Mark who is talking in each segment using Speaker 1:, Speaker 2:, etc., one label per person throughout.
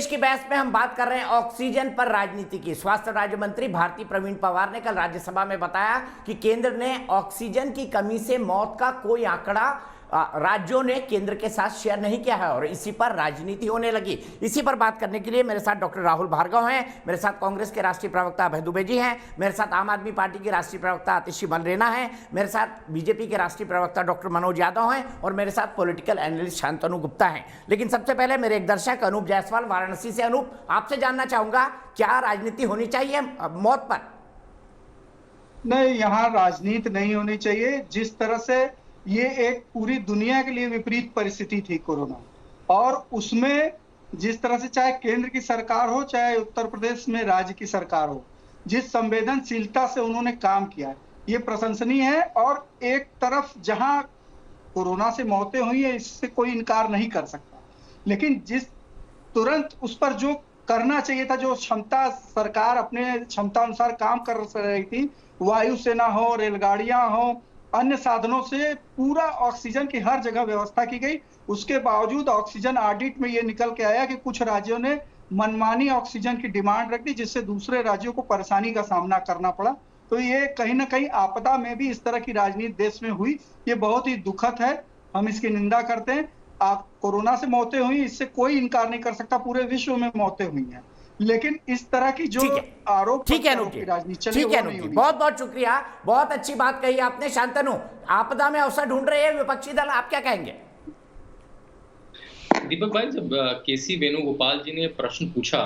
Speaker 1: विशेष की बहस में हम बात कर रहे हैं ऑक्सीजन पर राजनीति की। स्वास्थ्य राज्य मंत्री भारती प्रवीण पवार ने कल राज्यसभा में बताया कि केंद्र ने ऑक्सीजन की कमी से मौत का कोई आंकड़ा राज्यों ने केंद्र के साथ शेयर नहीं किया है और इसी पर राजनीति होने लगी। इसी पर बात करने के लिए मेरे साथ डॉक्टर राहुल भार्गव हैं, मेरे साथ कांग्रेस के राष्ट्रीय प्रवक्ता अभय दुबे जी हैं, मेरे साथ आम आदमी पार्टी के राष्ट्रीय प्रवक्ता आतिशी मलरेना हैं, मेरे साथ बीजेपी के राष्ट्रीय प्रवक्ता डॉक्टर मनोज यादव हैं और मेरे साथ पॉलिटिकल एनालिस्ट शांतनु गुप्ता हैं। लेकिन सबसे पहले मेरे एक दर्शक अनूप जायसवाल वाराणसी से, अनूप आपसे जानना चाहूंगा, क्या राजनीति होनी चाहिए मौत पर?
Speaker 2: नहीं, यहाँ राजनीति नहीं होनी चाहिए। जिस तरह से ये एक पूरी दुनिया के लिए विपरीत परिस्थिति थी कोरोना, और उसमें जिस तरह से चाहे केंद्र की सरकार हो चाहे उत्तर प्रदेश में राज्य की सरकार हो, जिस संवेदनशीलता से उन्होंने काम किया है ये प्रशंसनीय है। और एक तरफ जहां कोरोना से मौतें हुई है इससे कोई इनकार नहीं कर सकता, लेकिन जिस तुरंत उस पर जो करना चाहिए था, जो क्षमता सरकार अपने क्षमता अनुसार काम कर रही थी, वायुसेना हो, रेलगाड़ियां हो, अन्य साधनों से पूरा ऑक्सीजन की हर जगह व्यवस्था की गई। उसके बावजूद ऑक्सीजन ऑडिट में ये निकल के आया कि कुछ राज्यों ने मनमानी ऑक्सीजन की डिमांड रख दी, जिससे दूसरे राज्यों को परेशानी का सामना करना पड़ा। तो ये कहीं ना कहीं आपदा में भी इस तरह की राजनीति देश में हुई, ये बहुत ही दुखद है, हम इसकी निंदा करते हैं। कोरोना से मौतें हुई, इससे कोई इनकार नहीं कर सकता, पूरे विश्व में मौतें हुई हैं, लेकिन इस तरह की जो आरोप
Speaker 1: ठीक है अनुप जी, बहुत बहुत शुक्रिया, बहुत अच्छी बात कही आपने। शांतनु, आपदा में अवसर ढूंढ रहे हैं विपक्षी दल, आप क्या कहेंगे?
Speaker 3: दीपक भाई, जब केसी वेणुगोपाल जी ने प्रश्न पूछा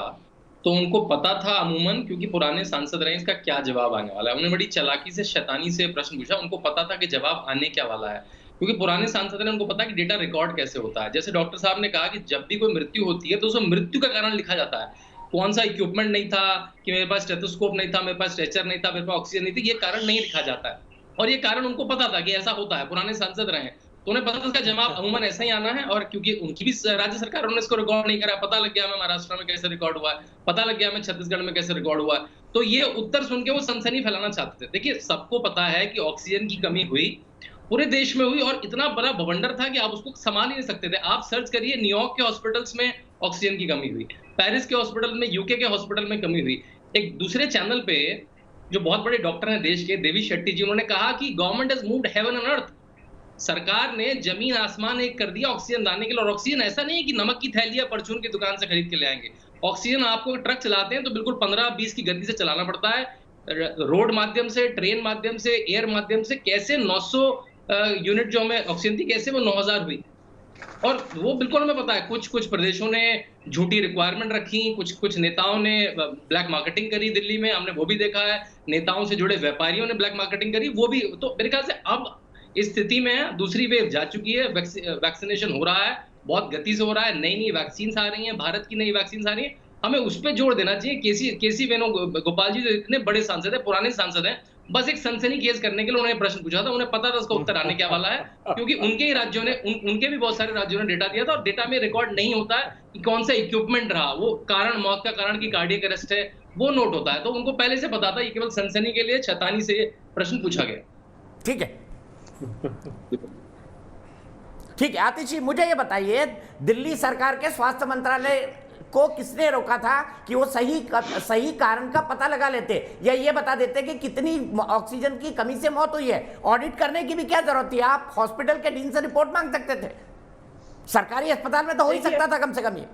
Speaker 3: तो उनको पता था अमूमन, क्योंकि पुराने सांसद रहे, इसका क्या जवाब आने वाला है। उन्होंने बड़ी चालाकी से, शैतानी से प्रश्न पूछा, उनको पता था कि जवाब आने क्या वाला है, क्योंकि पुराने सांसद ने, उनको पता कि डेटा रिकॉर्ड कैसे होता है। जैसे डॉक्टर साहब ने कहा कि जब भी कोई मृत्यु होती है तो उसमें मृत्यु का कारण लिखा जाता है, कौन सा इक्विपमेंट नहीं था, कि मेरे पास स्टेथोस्कोप नहीं था, मेरे पास स्ट्रेचर नहीं था, मेरे पास ऑक्सीजन नहीं थी, ये कारण नहीं लिखा जाता है। और ये कारण उनको पता था कि ऐसा होता है, पुराने सांसद रहे, तो उन्हें पता था इसका जवाब अमूमन ऐसा ही आना है। और क्योंकि उनकी भी राज्य सरकार, उन्होंने इसको रिकॉर्ड नहीं करा, पता लग गया हमें महाराष्ट्र में कैसे रिकॉर्ड हुआ है, पता लग गया हमें छत्तीसगढ़ में कैसे रिकॉर्ड हुआ है, तो ये उत्तर सुन के वो सनसनी फैलाना चाहते थे। देखिए, सबको पता है कि ऑक्सीजन की कमी हुई, पूरे देश में हुई, और इतना बड़ा बवंडर था कि आप उसको संभाल ही नहीं सकते थे। आप सर्च करिए, न्यूयॉर्क के हॉस्पिटल्स में ऑक्सीजन की कमी हुई, पेरिस के हॉस्पिटल में, यूके के हॉस्पिटल में कमी हुई। एक दूसरे चैनल पे जो बहुत बड़े डॉक्टर हैं देश के, देवी शेट्टी जी, उन्होंने कहा कि government has moved heaven and earth, सरकार ने जमीन आसमान एक कर दिया ऑक्सीजन लाने के लिए। और ऑक्सीजन ऐसा नहीं है कि नमक की थैली या परचून की दुकान से खरीद के ले आएंगे। ऑक्सीजन आपको ट्रक चलाते हैं तो बिल्कुल 15-20 की गति से चलाना पड़ता है, रोड माध्यम से, ट्रेन माध्यम से, एयर माध्यम से। कैसे 900 यूनिट जो हमें ऑक्सीजन थी, कैसे वो 9000 हुई, और वो बिल्कुल हमें पता है। कुछ प्रदेशों ने झूठी रिक्वायरमेंट रखी, कुछ नेताओं ने ब्लैक मार्केटिंग करी दिल्ली में, हमने वो भी देखा है। नेताओं से जुड़े व्यापारियों ने ब्लैक मार्केटिंग करी, वो भी। तो मेरे ख्याल से अब इस स्थिति में दूसरी वेव जा चुकी है, वैक्सीनेशन हो रहा है, बहुत गति से हो रहा है, नई वैक्सीन आ रही हैं, भारत की नई वैक्सीन आ रही है, हमें उस पर जोर देना चाहिए। केसी वेणुगोपाल जी जो इतने बड़े सांसद है, पुराने सांसद हैं, बस एक सनसनी केस करने के लिए उन्होंने प्रश्न पूछा था, उन्हें पता था उसका उत्तर आने क्या वाला है, क्योंकि उनके ही राज्यों ने, उनके भी बहुत सारे राज्यों ने डेटा दिया था, और डेटा में रिकॉर्ड नहीं होता है कि कौन सा इक्विपमेंट रहा, वो कारण, मौत का कारण की कार्डियक अरेस्ट है, वो नोट होता है। तो उनको पहले से पता था, ये केवल सनसनी के लिए शैतानी से प्रश्न पूछा गया।
Speaker 1: ठीक है, ठीक है। आतिशी, मुझे ये बताइए, दिल्ली सरकार के स्वास्थ्य मंत्रालय को किसने रोका था कि वो सही कारण का पता लगा लेते, या ये बता देते कि कितनी ऑक्सीजन की कमी से मौत हुई है? ऑडिट करने की भी क्या जरूरत थी? आप हॉस्पिटल के डीन से रिपोर्ट मांग सकते थे, सरकारी अस्पताल में तो हो ही सकता था कम से कम ये।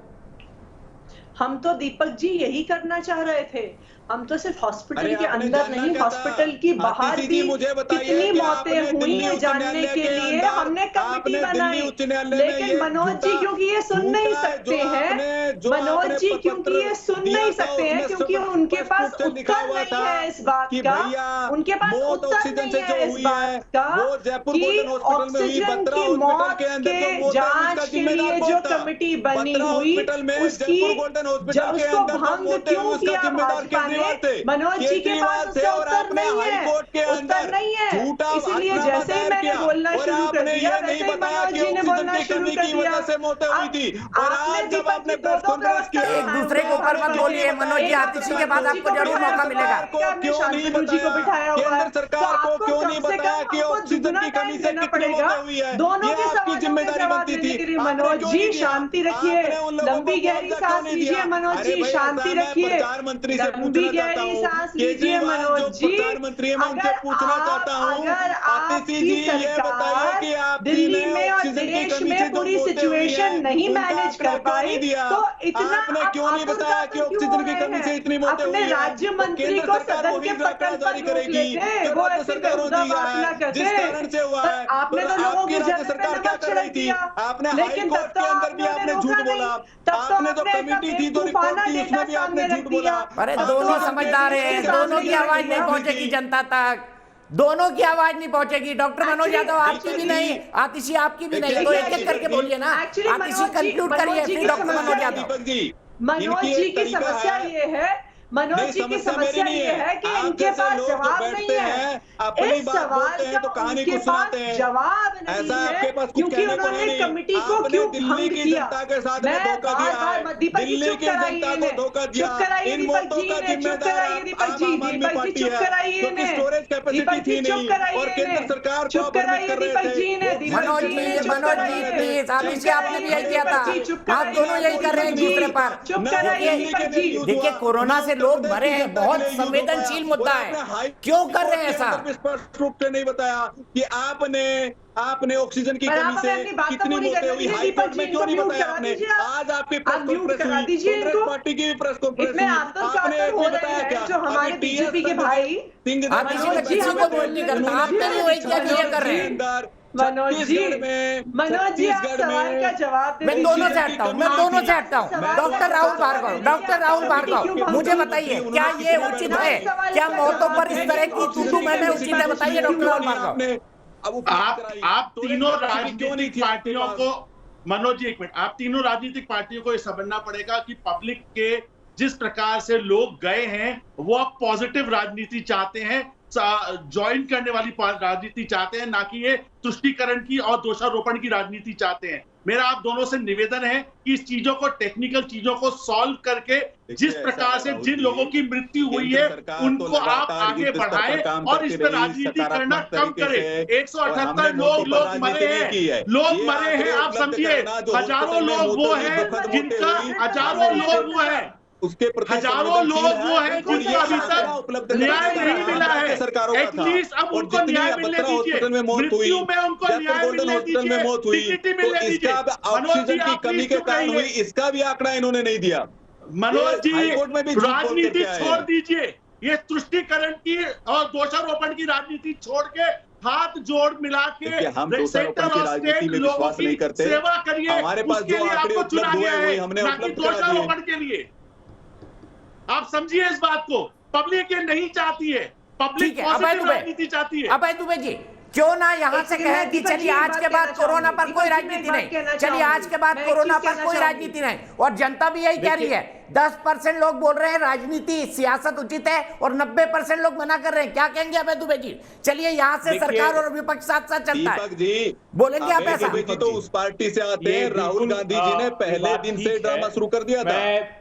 Speaker 4: हम तो दीपक जी यही करना चाह रहे थे, हम तो सिर्फ हॉस्पिटल के अंदर नहीं, हॉस्पिटल की बाहर भी कितनी मौतें हुई हैं जानने के लिए हमने कमेटी बनाई। लेकिन मनोज जी क्योंकि ये सुन नहीं सकते हैं, मनोज जी क्योंकि ये सुन नहीं सकते हैं, क्योंकि उनके पास उत्तर नहीं है इस बात का, उनके पास उत्तर नहीं है इस बात का कि ऑक्सीजन की मौत के जांच के लिए जो कमेटी बनी हुई उसकी उसको भंग क्यों किया भाजपा ने? मनोज जी के पास उसका उत्तर नहीं है, उत्तर नहीं है। इसलिए जैसे ही मैंने बोलना शुरू कर दिया वैसे ही मनोज जी ने बोलना शुरू कर दिया। आपने दीपक जी
Speaker 1: एक दूसरे के ऊपर मत बोलिए मनोज जी, आतिशी के बाद आपको जरूर मौका मिलेगा।
Speaker 4: शांतनु जी को बिठाया हुआ है, तो आपको क्यों नहीं बताया कि ऑक्सीजन की कमी से कितनी मौतें हुई है? दोनों की जिम्मेदारी बनती थी। मनोज जी शांति रखिए, लंबी गहरी सांस लीजिए। लीजिए मनोज जी, शांति रखिए।
Speaker 5: प्रधानमंत्री से
Speaker 4: लंबी
Speaker 5: पूछना चाहता
Speaker 4: गहरी
Speaker 5: हूँ,
Speaker 4: सांस लीजिए
Speaker 5: केजरीवाल
Speaker 4: मनोज
Speaker 5: जो
Speaker 4: जी।
Speaker 5: प्रधानमंत्री है मैं उनसे पूछना चाहता हूँ,
Speaker 4: अगर
Speaker 5: आतिशी जी
Speaker 4: आपकी
Speaker 5: ये बताइए कि
Speaker 4: सरकार
Speaker 5: आपकी
Speaker 4: दिल्ली
Speaker 5: ने
Speaker 4: में और
Speaker 5: ऑक्सीजन की
Speaker 4: देश
Speaker 5: कमी से
Speaker 4: में
Speaker 5: जो
Speaker 4: पूरी
Speaker 5: मौतें हुई
Speaker 4: सिचुएशन
Speaker 5: हैं,
Speaker 4: नहीं
Speaker 5: उनका
Speaker 4: मैनेज
Speaker 5: आंकड़ा
Speaker 4: कर
Speaker 5: क्यों
Speaker 4: पाई,
Speaker 5: नहीं दिया?
Speaker 4: तो इतना
Speaker 5: आपने क्यों नहीं बताया कि ऑक्सीजन की कमी से इतनी मौतें हुई
Speaker 4: अपने
Speaker 5: हैं?
Speaker 4: राज्य
Speaker 5: तो
Speaker 4: मंत्री
Speaker 5: केंद्र
Speaker 4: को
Speaker 5: सरकार
Speaker 4: सदन
Speaker 5: वही
Speaker 4: के
Speaker 5: आंकड़ा
Speaker 4: पटल
Speaker 5: जारी
Speaker 4: पर रोक
Speaker 5: करेगी
Speaker 4: लेते,
Speaker 5: जो
Speaker 4: वो
Speaker 5: राज्य
Speaker 4: ऐसी
Speaker 5: सरकारों
Speaker 4: बेहुदा
Speaker 5: ने दिया
Speaker 4: बात ना
Speaker 5: है, जिस
Speaker 4: करते।
Speaker 5: कारण से हुआ
Speaker 4: पर
Speaker 5: है।
Speaker 4: आपने तो लोगों
Speaker 5: आपकी
Speaker 4: के
Speaker 5: राज्य
Speaker 4: जन्म में
Speaker 5: सरकार क्या
Speaker 4: नमक
Speaker 5: कर रही
Speaker 4: छिड़क
Speaker 5: थी?
Speaker 4: दिया,
Speaker 5: आपने हाई
Speaker 4: लेकिन
Speaker 5: कोर्ट
Speaker 4: तब तो
Speaker 5: के अंदर भी
Speaker 4: आप
Speaker 5: आपने
Speaker 4: लोगों ने
Speaker 5: झूठ
Speaker 4: रोका
Speaker 5: बोला,
Speaker 4: नहीं। तब तो
Speaker 5: आपने जो
Speaker 4: आपने
Speaker 5: कमेटी थी जो रिपोर्ट
Speaker 4: बेवकूफाना
Speaker 5: थी उसमें
Speaker 4: डेटा
Speaker 5: भी आपने
Speaker 4: सामने
Speaker 5: झूठ
Speaker 4: रख
Speaker 5: बोला।
Speaker 4: दिया।
Speaker 1: अरे
Speaker 4: अब तो
Speaker 1: दोनों
Speaker 4: आपने
Speaker 1: समझदार
Speaker 4: देश
Speaker 1: हैं,
Speaker 4: के
Speaker 1: दोनों
Speaker 4: सामने
Speaker 1: की
Speaker 4: ये रख
Speaker 1: आवाज नहीं
Speaker 4: दिया।
Speaker 1: पहुंचेगी जनता तक, दोनों की आवाज नहीं पहुंचेगी। डॉक्टर मनोज
Speaker 4: Actually-
Speaker 1: यादव आपकी भी नहीं, आतिशी आपकी भी नहीं, तो
Speaker 5: देखिए,
Speaker 1: एक एक करके
Speaker 5: देखिए,
Speaker 1: बोलिए ना।
Speaker 4: Actually
Speaker 1: आतिशी
Speaker 4: मनोज जी-
Speaker 1: कंक्लूड
Speaker 4: मनोज
Speaker 1: करिए,
Speaker 4: जी
Speaker 1: फिर
Speaker 4: की
Speaker 1: डॉक्टर
Speaker 4: समस्या
Speaker 1: मनोज
Speaker 4: ये-
Speaker 1: यादव।
Speaker 5: दीपक जी,
Speaker 4: मनोज
Speaker 5: इनकी
Speaker 4: जी
Speaker 5: एक
Speaker 4: की
Speaker 5: तरीका
Speaker 4: समस्या
Speaker 5: है।
Speaker 4: ये है, मनोज
Speaker 5: नहीं,
Speaker 4: जी की
Speaker 5: समस्या
Speaker 4: समस्या
Speaker 5: मेरी
Speaker 4: ये
Speaker 5: नहीं
Speaker 4: है कि
Speaker 5: आप
Speaker 4: इनके
Speaker 5: जैसे
Speaker 4: पास
Speaker 5: लोग जो
Speaker 4: जवाब नहीं
Speaker 5: बैठते
Speaker 4: है।
Speaker 5: हैं, अपनी
Speaker 4: इस
Speaker 5: बात
Speaker 4: सवाल
Speaker 5: बोलते हैं
Speaker 4: का
Speaker 5: तो कहानी
Speaker 4: उनके
Speaker 5: को सुनाते
Speaker 4: पास
Speaker 5: हैं।
Speaker 4: जवाब नहीं
Speaker 5: ऐसा
Speaker 4: है,
Speaker 5: आपके पास कुछ
Speaker 4: क्योंकि
Speaker 5: कहने को है
Speaker 4: उन्होंने
Speaker 5: नहीं।
Speaker 4: कमेटी को
Speaker 5: आपने
Speaker 4: क्यों
Speaker 5: दिल्ली
Speaker 4: भंग
Speaker 5: की
Speaker 4: किया।
Speaker 5: जनता के साथ में
Speaker 4: मैं
Speaker 5: धोखा दिया है।
Speaker 4: बार दीपक जी
Speaker 5: दिल्ली
Speaker 4: चुप
Speaker 5: की
Speaker 4: कराइए
Speaker 5: जनता को
Speaker 4: इन्हें,
Speaker 5: धोखा दिया।
Speaker 4: चुप कराइए
Speaker 5: इन
Speaker 4: दीपक
Speaker 5: मौतों
Speaker 4: जी
Speaker 5: का
Speaker 4: इन्हें, चुप
Speaker 5: जिम्मेदार
Speaker 4: कराइए दीपक
Speaker 5: आम
Speaker 4: जी,
Speaker 5: आदमी
Speaker 4: दीपक जी
Speaker 5: पार्टी
Speaker 4: चुप
Speaker 5: है,
Speaker 4: कराइए
Speaker 5: क्योंकि
Speaker 4: इन्हें,
Speaker 5: स्टोरेज कैपेसिटी
Speaker 4: दीपक
Speaker 5: थी
Speaker 4: जी चुप
Speaker 5: नहीं
Speaker 4: कराइए
Speaker 5: और केंद्र
Speaker 4: इन्हें,
Speaker 5: सरकार को
Speaker 4: चुप
Speaker 5: अवरुद्ध
Speaker 4: कराइए
Speaker 5: कर रहे
Speaker 4: दीपक
Speaker 5: थे।
Speaker 4: जी इन्हें, दीपक
Speaker 1: मनोज
Speaker 4: जी
Speaker 1: जी,
Speaker 4: इन्हें चुप
Speaker 1: मनोज जी
Speaker 4: कराइए।
Speaker 1: प्लीज, आतिशी
Speaker 4: चुप
Speaker 1: आपने भी यही
Speaker 4: कराइए
Speaker 1: किया था।
Speaker 4: दीपक जी, चुप
Speaker 1: आप
Speaker 4: कराइए
Speaker 1: दोनों यही कर रहे हैं एक
Speaker 4: दीपक
Speaker 1: दूसरे
Speaker 4: जी,
Speaker 1: पर।
Speaker 4: चुप कराइए दीपक जी।
Speaker 1: देखिए कोरोना से लोग मरे हैं, बहुत संवेदनशील मुद्दा है, क्यों कर रहे हैं ऐसा?
Speaker 5: स्पष्ट रूप से नहीं बताया कि आपने ऑक्सीजन की
Speaker 4: पर
Speaker 5: कमी
Speaker 4: आप
Speaker 5: से
Speaker 4: हमें अपनी बात तो
Speaker 5: कितनी
Speaker 4: पूरी
Speaker 5: मौतें
Speaker 4: करने
Speaker 5: हुई
Speaker 4: दीजिए
Speaker 5: हाई
Speaker 4: दीपक
Speaker 5: कोर्ट
Speaker 4: जी,
Speaker 5: में, क्यों
Speaker 4: इनको
Speaker 5: नहीं
Speaker 4: म्यूट
Speaker 5: बताया
Speaker 4: करा
Speaker 5: आपने?
Speaker 4: दीजिए आप।
Speaker 5: आज आपकी
Speaker 4: आप
Speaker 5: प्रेस
Speaker 4: म्यूट
Speaker 5: कॉन्फ्रेंस
Speaker 4: करा
Speaker 5: हुई,
Speaker 4: दीजिए
Speaker 5: कांग्रेस
Speaker 4: इनको।
Speaker 5: पार्टी की भी प्रेस कॉन्फ्रेंस
Speaker 4: इसमें
Speaker 5: हुई,
Speaker 4: आप तो
Speaker 5: आपने
Speaker 4: चाहते
Speaker 5: एक
Speaker 4: हो
Speaker 5: भी
Speaker 4: रहे
Speaker 5: बताया
Speaker 4: हैं
Speaker 5: क्या?
Speaker 4: जो हमारे
Speaker 5: अभी
Speaker 4: बीजेपी के
Speaker 5: TS
Speaker 4: भाई
Speaker 1: आतिशी
Speaker 4: मनोज
Speaker 1: मैं
Speaker 4: जी,
Speaker 1: किसी
Speaker 4: हम
Speaker 1: को बोल नहीं करता, आपने भी वही किया कि ये कर रहे हैं।
Speaker 4: मनोज जी, मनोज जी आप सवाल का जवाब दे
Speaker 1: मैं
Speaker 4: दीजिए।
Speaker 1: दोनों से हटता हूँ, मैं दोनों से हटता हूँ। डॉक्टर राहुल भार्गव, डॉक्टर राहुल भार्गव, मुझे बताइए क्या ये उचित है? क्या मौतों पर इस तरह की तू मैं उचित है? बताइए डॉक्टर राहुल भार्गव।
Speaker 6: आप तीनों राजनीतिक पार्टियों को, मनोज जी एक मिनट, आप तीनों राजनीतिक पार्टियों को ये समझना पड़ेगा कि पब्लिक के जिस प्रकार से लोग गए हैं वो अब पॉजिटिव राजनीति चाहते हैं, ज्वाइन करने वाली राजनीति चाहते हैं, ना कि ये तुष्टीकरण की और दोषारोपण की राजनीति चाहते हैं। मेरा आप दोनों से निवेदन है कि इस चीजों को, टेक्निकल चीजों को सॉल्व करके जिस प्रकार से जिन लोगों की मृत्यु हुई है उनको आप आगे बढ़ाएं और इस पर राजनीति करना कम करें। 178 लोग मरे हैं, लोग मरे हैं, आप समझिए। हजारों लोग वो हैं जिनका, हजारों लोग वो हैं,
Speaker 5: उसके प्रति
Speaker 6: हजारों लोग वो हैं जिनको अभी तक न्याय नहीं मिला है। एटलीस्ट अब उनको न्याय मिलने दीजिए, मृत्यु में उनको न्याय मिलने दीजिए, डिग्निटी मिलने दीजिए। मनोज जी
Speaker 5: की कमी के कारण हुई, इसका भी आंकड़ा इन्होंने नहीं दिया।
Speaker 6: मनोज जी राजनीति छोड़ दीजिए, ये तुष्टीकरण की और दोषारोपण की राजनीति छोड़ के हाथ जोड़ मिला के
Speaker 5: हम दोषारोपण की राजनीति में विश्वास नहीं करते।
Speaker 6: सेवा करिए,
Speaker 5: हमारे पास जो आंकड़े उपलब्ध हुए हैं हमने उपलब्ध करा दिए।
Speaker 6: दोषारोपण के लिए आप समझिए इस बात को, पब्लिक ये नहीं चाहती है, पब्लिक पॉजिटिव राजनीति चाहती है।
Speaker 1: अभय दुबे जी क्यों ना यहाँ से कहें कि चलिए आज के बाद कोरोना पर कोई राजनीति नहीं, चलिए आज के बाद कोरोना पर कोई राजनीति नहीं, और जनता भी यही कह रही है। 10% लोग बोल रहे हैं राजनीति सियासत उचित है और 90% लोग मना कर रहे हैं। क्या कहेंगे अभय दुबे जी? चलिए यहाँ से सरकार और विपक्ष साथ साथ चलता है।
Speaker 5: दीपक जी
Speaker 1: बोलेंगे आप ऐसा?
Speaker 5: जी तो उस पार्टी से आते हैं, राहुल गांधी जी ने पहले दिन से ड्रामा शुरू कर दिया था।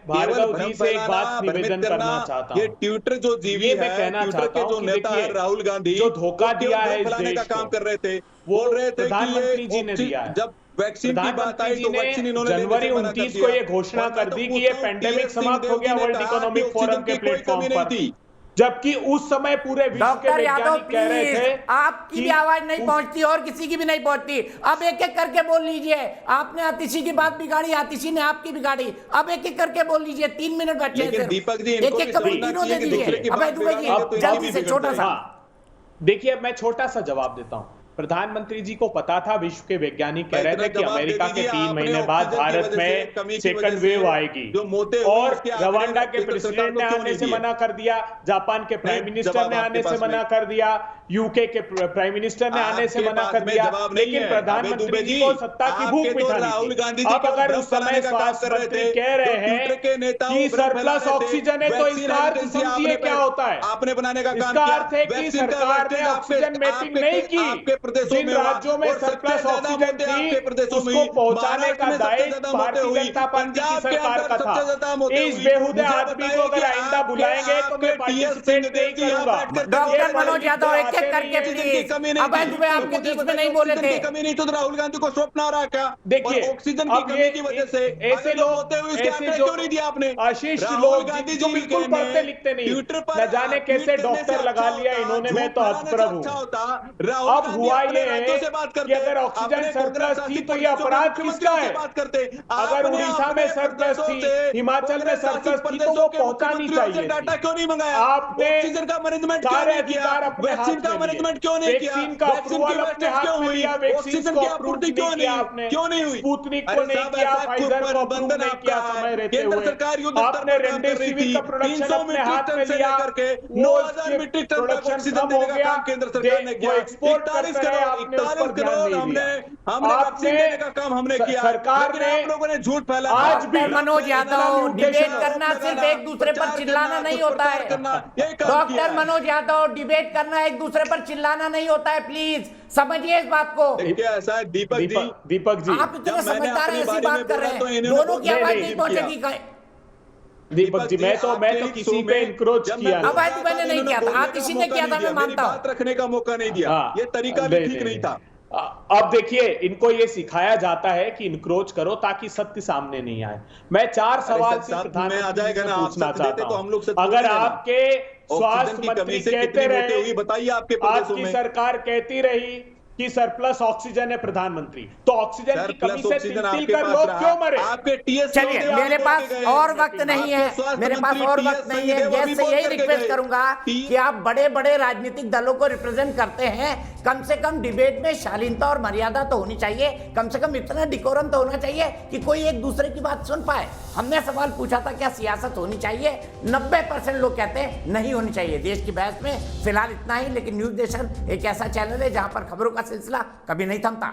Speaker 7: भार्गव जी से एक बात निवेदन करना चाहता हूँ,
Speaker 5: ये ट्विटर जो जीवी है, ट्विटर के जो नेता है राहुल गांधी,
Speaker 7: जो धोखा दिया है इस देश
Speaker 5: का काम
Speaker 7: को,
Speaker 5: कर रहे थे,
Speaker 7: बोल
Speaker 5: रहे थे
Speaker 7: प्रधानमंत्री जी ने दिया है।
Speaker 5: जब वैक्सीन की बात आई तो वैक्सीन इन्होंने
Speaker 7: जनवरी 29 को ये घोषणा कर दी कि ये पेंडेमिक समाप्त हो गया वर्ल्ड इकोनॉमिक फोरम के प्लेटफॉर्म पर, जबकि उस समय पूरे विश्व के
Speaker 1: डॉक्टर यादव
Speaker 7: वैज्ञानिक कह रहे थे
Speaker 1: आपकी भी आवाज नहीं पहुंचती और किसी की भी नहीं पहुंचती। अब एक एक करके बोल लीजिए। आपने आतिशी की बात बिगाड़ी, आतिशी ने आपकी बिगाड़ी, अब एक एक करके बोल लीजिए। 3 मिनट बचे हैं,
Speaker 5: दीपक जी
Speaker 1: एक एक कभी तीनों दे दीजिए। अभय दुबे जी जल्दी से छोटा सा।
Speaker 7: देखिए मैं छोटा सा जवाब देता हूं। प्रधानमंत्री जी को पता था, विश्व के वैज्ञानिक कह रहे थे कि अमेरिका के 3 महीने बाद भारत में सेकंड वेव आएगी, और रवांडा के प्रेसिडेंट ने आने से मना कर दिया, जापान के प्राइम मिनिस्टर ने आने से मना कर दिया, यूके के प्राइम मिनिस्टर ने आने से मना कर दिया, लेकिन प्रधानमंत्री जी को सत्ता की भूख मिटानी थी। अब अगर उस समय स्वास्थ्य मंत्री कह रहे हैं कि सरप्लस ऑक्सीजन है तो इसका अर्थ समझिए क्या होता है।
Speaker 5: आपने बनाने का काम
Speaker 7: इसका अर्थ है कि सरकार ने ऑक्सीजन मैपिंग नहीं की,
Speaker 5: प्रदेशों
Speaker 7: जिन
Speaker 5: में हुआ,
Speaker 7: राज्यों में
Speaker 5: और सबसे
Speaker 7: सरप्लस
Speaker 5: ज्यादा
Speaker 7: ऑक्सीजन
Speaker 5: मौतें आपके
Speaker 7: थी
Speaker 5: प्रदेशों में
Speaker 7: उसको
Speaker 5: हुई,
Speaker 7: पहुंचाने का
Speaker 5: महाराष्ट्र में सबसे
Speaker 7: दायित्व
Speaker 5: ज्यादा मौतें
Speaker 7: भारतीय
Speaker 5: हुई,
Speaker 7: जनता पार्टी की
Speaker 5: पंजाब के
Speaker 7: सरकार
Speaker 5: अंदर
Speaker 7: का
Speaker 5: सबसे
Speaker 7: था।
Speaker 5: ज्यादा मौतें
Speaker 7: इस
Speaker 5: हुई।
Speaker 7: बेहुदे
Speaker 5: मुझे
Speaker 7: आदमी
Speaker 5: बताइए
Speaker 7: को अगर
Speaker 5: कि
Speaker 7: आइंदा
Speaker 5: आपके-
Speaker 7: बुलाएंगे तो मैं
Speaker 5: आपके TS
Speaker 7: पार्टिसिपेट
Speaker 5: सिंहदेव
Speaker 7: नहीं
Speaker 5: जी यहाँ
Speaker 7: करूंगा।
Speaker 5: बैठ करके
Speaker 1: डॉक्टर मनोज यादव एक एक
Speaker 7: आते
Speaker 1: करके
Speaker 7: नहीं है।
Speaker 1: प्लीज,
Speaker 5: कमी नहीं
Speaker 1: अभय
Speaker 5: थी।
Speaker 1: दुबे
Speaker 5: तो
Speaker 1: आपके
Speaker 5: मुझे
Speaker 1: बीच में
Speaker 5: बताइए,
Speaker 1: नहीं बोले
Speaker 5: ऑक्सीजन
Speaker 1: थे।
Speaker 5: की कमी नहीं तो राहुल गांधी को स्वप्न आ रहा क्या?
Speaker 7: देखिए,
Speaker 5: और ऑक्सीजन की
Speaker 7: अब
Speaker 5: कमी की वजह से
Speaker 7: ऐसे
Speaker 5: अगर
Speaker 7: लोग
Speaker 5: होते हुए उसके
Speaker 7: ऐसे
Speaker 5: आंकड़े
Speaker 7: जो
Speaker 5: क्यों नहीं दिया आपने?
Speaker 7: अशिष्ट
Speaker 5: राहुल
Speaker 7: लोग
Speaker 5: गांधी
Speaker 7: जो
Speaker 5: जी
Speaker 7: बिल्कुल
Speaker 5: ने
Speaker 7: पढ़ते लिखते नहीं,
Speaker 5: ट्विटर पर
Speaker 7: न जाने
Speaker 5: ट्वीट
Speaker 7: कैसे
Speaker 5: करने से
Speaker 7: डॉक्टर लगा
Speaker 5: अच्छा
Speaker 7: लिया
Speaker 5: होता,
Speaker 7: इन्होंने, मैं
Speaker 5: झूठ
Speaker 7: तो
Speaker 5: फैलाने से
Speaker 7: अतप्रभ
Speaker 5: अच्छा
Speaker 7: हूं।
Speaker 5: होता राहुल
Speaker 7: अब
Speaker 5: गांधी
Speaker 7: हुआ
Speaker 5: अपने
Speaker 7: ये
Speaker 5: राज्यों से बात करते,
Speaker 7: कि अगर ऑक्सीजन
Speaker 5: अपने
Speaker 7: सरप्लस
Speaker 5: कांग्रेस
Speaker 7: थी
Speaker 5: शासित
Speaker 7: तो ये
Speaker 5: प्रदेशों के
Speaker 7: अपराध किसका
Speaker 5: मुख्यमंत्रियों से
Speaker 7: है?
Speaker 5: बात करते।
Speaker 7: अगर
Speaker 5: आपने
Speaker 7: उड़ीसा में
Speaker 5: अपने
Speaker 7: सरप्लस
Speaker 5: प्रदेशों
Speaker 7: थी,
Speaker 5: से,
Speaker 7: हिमाचल में
Speaker 5: कांग्रेस शासित
Speaker 7: सरप्लस थी, तो
Speaker 5: प्रदेशों
Speaker 7: वो
Speaker 5: के
Speaker 7: पहुंचानी
Speaker 5: मुख्यमंत्रियों से
Speaker 7: चाहिए
Speaker 5: डाटा
Speaker 7: थी।
Speaker 5: क्यों नहीं मंगाया?
Speaker 7: आपने
Speaker 5: ऑक्सीजन का मैनेजमेंट क्यों
Speaker 7: सारे
Speaker 5: नहीं किया?
Speaker 7: अधिकार अपने
Speaker 5: वैक्सीन
Speaker 7: हाथ
Speaker 5: का
Speaker 7: में लिए।
Speaker 5: मैनेजमेंट क्यों नहीं किया?
Speaker 7: वैक्सीन का
Speaker 5: वैक्सीन की
Speaker 7: अप्रूवल अपने
Speaker 5: वेस्टेज
Speaker 7: हाथ
Speaker 5: क्यों
Speaker 7: में
Speaker 5: हुई?
Speaker 7: लिया, वैक्सीन
Speaker 5: ऑक्सीजन
Speaker 7: को
Speaker 5: की
Speaker 7: अप्रूव
Speaker 5: आपूर्ति
Speaker 7: नहीं
Speaker 5: क्यों
Speaker 7: किया
Speaker 5: नहीं
Speaker 7: आपने,
Speaker 5: क्यों नहीं हुई?
Speaker 7: स्पुतनिक को
Speaker 5: अरे
Speaker 7: नहीं
Speaker 5: साहब,
Speaker 7: किया,
Speaker 5: ऐसा
Speaker 7: फाइजर को अप्रूव
Speaker 5: बंधन
Speaker 7: नहीं किया
Speaker 5: आपका है।
Speaker 7: समय रहते
Speaker 5: केंद्र
Speaker 7: हुए।
Speaker 5: सरकार युद्ध स्तर
Speaker 7: आपने
Speaker 5: पर काम कर रही
Speaker 7: रेमडेसिविर
Speaker 5: थी।
Speaker 7: का प्रोडक्शन
Speaker 5: 300
Speaker 7: अपने
Speaker 5: मीट्रिक
Speaker 7: हाथ
Speaker 5: टन
Speaker 7: में
Speaker 5: से
Speaker 7: लिया,
Speaker 5: लेकर के
Speaker 7: वो
Speaker 5: 9000 मीट्रिक टन तक
Speaker 7: प्रोडक्शन
Speaker 5: ऑक्सीजन
Speaker 7: कम हो
Speaker 5: देने का
Speaker 7: गया,
Speaker 5: काम केंद्र सरकार ने किया।
Speaker 7: वो एक्सपोर्ट
Speaker 5: 41
Speaker 7: करते रहे,
Speaker 5: करोड़
Speaker 7: आपने उस पर
Speaker 5: 41
Speaker 7: ध्यान
Speaker 5: करोड़
Speaker 7: नहीं
Speaker 5: हमने
Speaker 7: दिया।
Speaker 5: वैक्सीन देने का काम हमने किया,
Speaker 7: सरकार
Speaker 5: लेकिन
Speaker 7: ने
Speaker 5: आप लोगों ने झूठ फैला
Speaker 7: आज भी
Speaker 1: डॉक्टर मनोज यादव, डिबेट करना सिर्फ एक दूसरे पर चिल्लाना नहीं होता है। डॉक्टर मनोज यादव, डिबेट करना एक दूसरे पर चिल्लाना नहीं होता है, प्लीज समझिए इस बात को।
Speaker 5: देखिए ऐसा है दीपक जी,
Speaker 1: आप इतने
Speaker 5: जब मैंने
Speaker 1: समझदार हैं,
Speaker 5: अपनी
Speaker 1: ऐसी
Speaker 5: बारी
Speaker 1: बात
Speaker 5: में
Speaker 1: कर
Speaker 5: बोला
Speaker 1: रहे
Speaker 5: तो
Speaker 1: हैं,
Speaker 5: इन्होंने
Speaker 1: दोनों की आवाज
Speaker 5: नहीं
Speaker 1: नहीं पहुंचेगी।
Speaker 7: दीपक जी, मैं तो किसी पे इंक्रोच किया
Speaker 1: अब आज मैंने नहीं किया था, आप किसी ने किया था, मैं मानता हूं।
Speaker 5: बात रखने का मौका नहीं दिया,
Speaker 7: हाँ,
Speaker 5: ये तरीका भी ठीक नहीं था।
Speaker 7: अब देखिए, इनको ये सिखाया जाता है कि इनक्रोच करो ताकि सत्य सामने नहीं आए। मैं 4 सवाल से प्रधानमंत्री से पूछना चाहता हूं। अगर आपके स्वास्थ्य मंत्री कहते रहे,
Speaker 5: बताइए आपके
Speaker 7: आपकी सरकार कहती रही कि सरप्लस ऑक्सीजन है प्रधानमंत्री, तो ऑक्सीजन की कमी से तिल कर लोग क्यों मरे?
Speaker 5: आपके टीएस
Speaker 1: चलिए, मेरे पास और वक्त नहीं है, मेरे पास और वक्त नहीं है। गेस्ट से यही रिक्वेस्ट करूंगा कि आप बड़े बड़े राजनीतिक दलों को रिप्रेजेंट करते हैं, कम से कम डिबेट में शालीनता और मर्यादा तो होनी चाहिए, कम से कम इतना डिकोरम तो होना चाहिए कि कोई एक दूसरे की बात सुन पाए। हमने सवाल पूछा था क्या सियासत होनी चाहिए, 90% लोग कहते हैं नहीं होनी चाहिए। देश की बहस में फिलहाल इतना ही, लेकिन न्यूज नेशन एक ऐसा चैनल है जहां पर खबरों का सिलसिला कभी नहीं थमता।